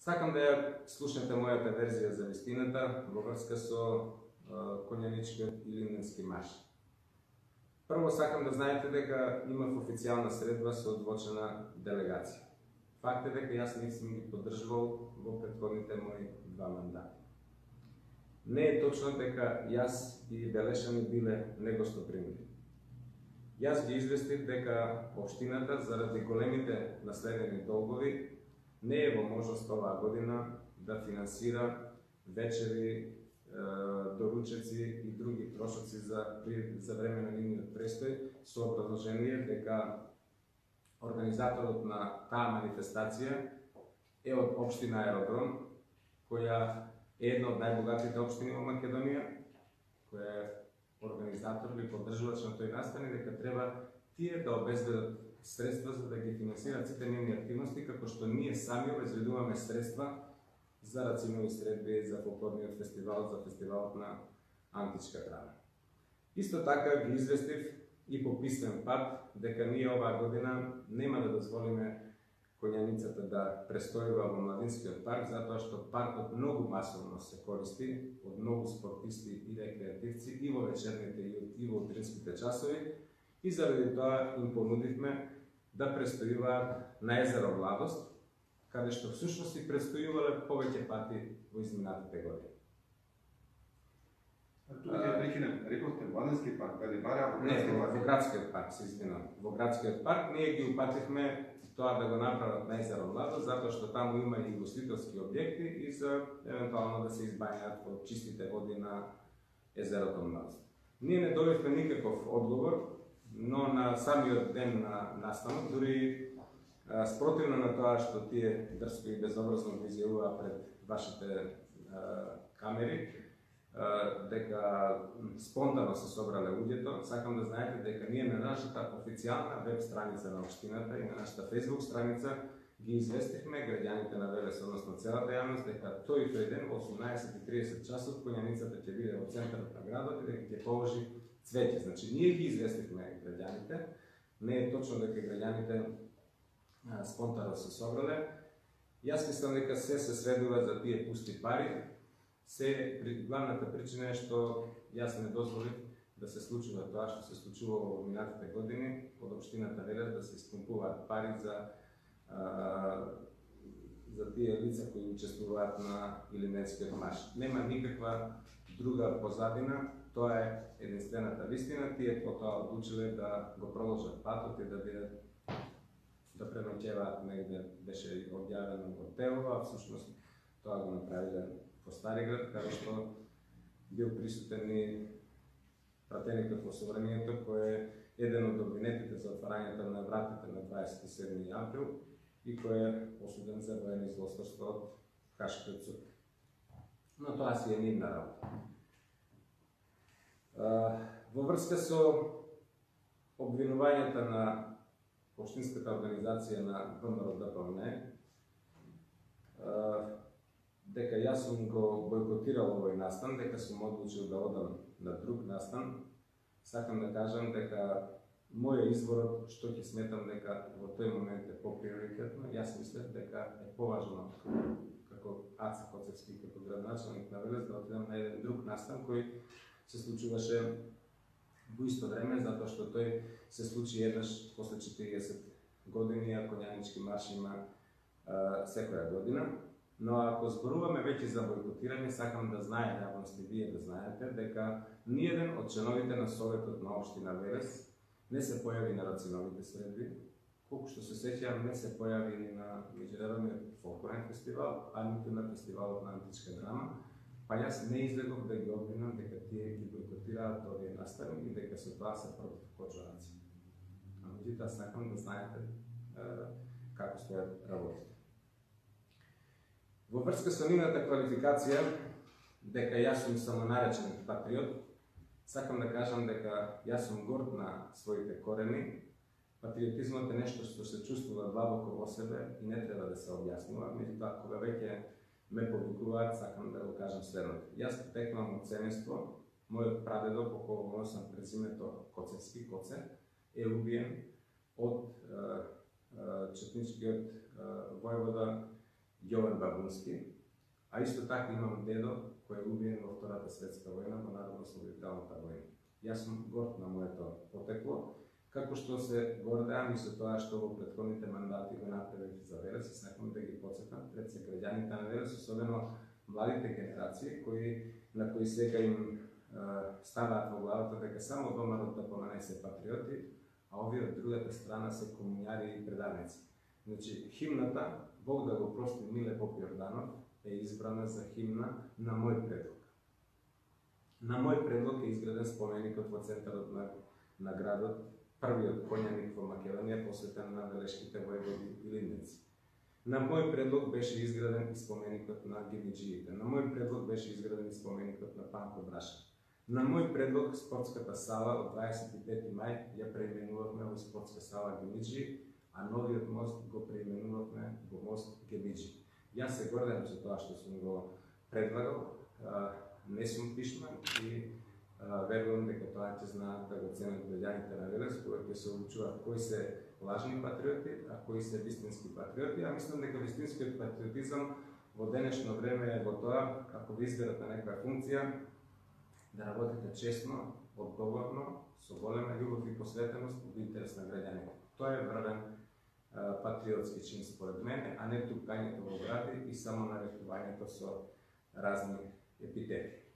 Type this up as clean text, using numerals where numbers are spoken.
Сакам да ја слушнете мојата верзија за вистината во врска со конјаничкиот и линденски марш. Прво сакам да знаете дека имав официјална средба со одвочена делегација. Факт е дека јас не сум ги поддржувал во претходните мои два мандати. Не е точно дека јас и Белешани биле негостопримливи. Јас ги известив дека општината заради големите наследени долгови не е во можност оваа година да финансира вечери, доручеци и други трошоци за време на нивниот престој, со образложение дека организаторот на таа манифестација е од општина Аеродром, која е една од најбогатите општини во Македонија, која е организатор или поддржувач на тој настан и дека треба тие да обезбедат средства за да ги финансираат сите нивни активности, како што ние сами обезбедуваме средства за рацинови средби, за фолклорниот фестивал, за фестивалот на античка драма. Исто така ги известив и по писмен пат дека ние оваа година нема да дозволиме конјаницата да престојува во Младинскиот парк, затоа што паркот многу масовно се користи од многу спортисти и рекреативци и во вечерните и во утринските часови, и заради тоа им понудивме да престојуваат на езеро Владост, каде што всушност и престојувале повеќе пати во изминатите години. Тука ќе прекинем, рековте Младински парк, дали бара во градскиот парк, се извинувам. Во градскиот парк ние ги упативме тоа да го направат на езеро Владост, затоа што таму има и гостителски објекти и за евентуално да се избајаат од чистите води на езерото Младост. Ние не добивме никаков одговор, но на самиот ден на настанот, дури спротивно на тоа што тие дрско и безобразно го изјавуваа пред вашите камери, дека спонтано се собрале луѓето, сакам да знаете дека ние на нашата официјална веб страница на општината и на нашата Facebook страница ги известивме граѓаните на Велес, односно целата јавност, дека тој ден во 18:30 часот конјаницата ќе биде во центарот на градот и дека ќе положи цвеќе. Значи, ние ги известивме граѓаните, не е точно дека граѓаните спонтано се собрале. Јас мислам дека се сведува за тие пусти пари. Главната причина е што јас не дозволив да се случува тоа што се случува во минатите години од општината Велес, да се испумпуваат пари за тие лица кои учествуваат на Илинденскиот марш. Нема никаква друга позадина, тоа е единствената вистина. Тие потоа одлучиле да го проложат патот и да бидат да преноќеваат негде, беше објавено во Телово, а всушност тоа го направиле во Стариград, каде што бил присутен и пратеникот во Собранието, кој е еден од обвинетите за отварањето на вратите на 27. април и кој е осуден за воени злосторство од Хашкиот суд. Но тоа си е нивна работа. Во врска со обвинувањата на општинската организација на ВМРО-ДПМН, дека јас сум го бойкотирал овој настан, дека сум одлучил да одам на друг настан, сакам да кажам дека мојот избор што ќе сметам дека во тој момент е поприоритетно, јас мислев дека е поважно како Аца Коцевски, како градоначелник на Велес, да отидам на еден друг настан кој се случуваше во исто време, затоа што тој се случи еднаш после 40 години, а конјанички марш има секоја година. Но ако зборуваме веќе за бойкотирање, сакам да знае јавност и вие да знаете дека ниеден од членовите на Советот на општина Велес не се појави на рациновите средби, колку што се сеќавам не се појави ни на меѓународниот фолклорен фестивал, а ниту на фестивалот на античка драма, па јас не излегов да ги обвинам дека тие ги бойкотираат овие настани и дека со тоа се против кочураци. А меѓутоа сакам да знаете како стојат работите. Во врска со нивната квалификација дека јас сум самонаречен патриот, сакам да кажам дека јас сум горд на своите корени. Патриотизмот е нешто што се чувствува длабоко во себе и не треба да се објаснува, меѓутоа кога веќе ме повикуваат, сакам да го кажам следното. Јас потекнувам од семејство, мојот прадедо, по кого носам презимето Коцевски, Коце, е убиен од четничкиот војвода Јован Бабунски, а исто така имам дедо кој е убиен во Втората светска војна, во Народно-ослободителната војна. Јас сум горд на моето потекло, како што се гордеам и со тоа што во претходните мандати го направив за Велес, и сакам да ги потсетам пред се граѓаните на Велес, особено младите генерации на кои сега им ставаат во главата дека само домарот да помене се патриоти, а овие од другата страна се комуњари и предавници. Значи, химната, Бог да го прости Миле Поп Јорданов, е избрана за химна на мој предлог. На мој предлог е изграден споменикот во центарот на градот, првиот конјаник во Македонија, посветен на велешките војводи и лидници. На мој предлог беше изграден и споменикот на гемиджиите. На мој предлог беше изграден и споменикот на Панко Брашев. На мој предлог спортската сала од 25 мај ја преименувавме во спортска сала Гемиджи, а новиот мост го преименувавме во мост Гемиджи. Јас се гордеам за тоа што сум го предлагал, не сум пишман и верувам дека тоа ќе знаат да го ценат граѓаните на Велес, кога ќе се одлучуваат кои се лажни патриоти, а кои се вистински патриоти. Ја мислам дека вистинскиот патриотизам во денешно време е во тоа, ако ви изберат на некоја функција, да работите честно, одговорно, со голема љубов и посветеност во интерес на граѓаните. Тоа е врвен патриотски чин според мене, а не тупкањето во гради и само нарекувањето со разни епитети.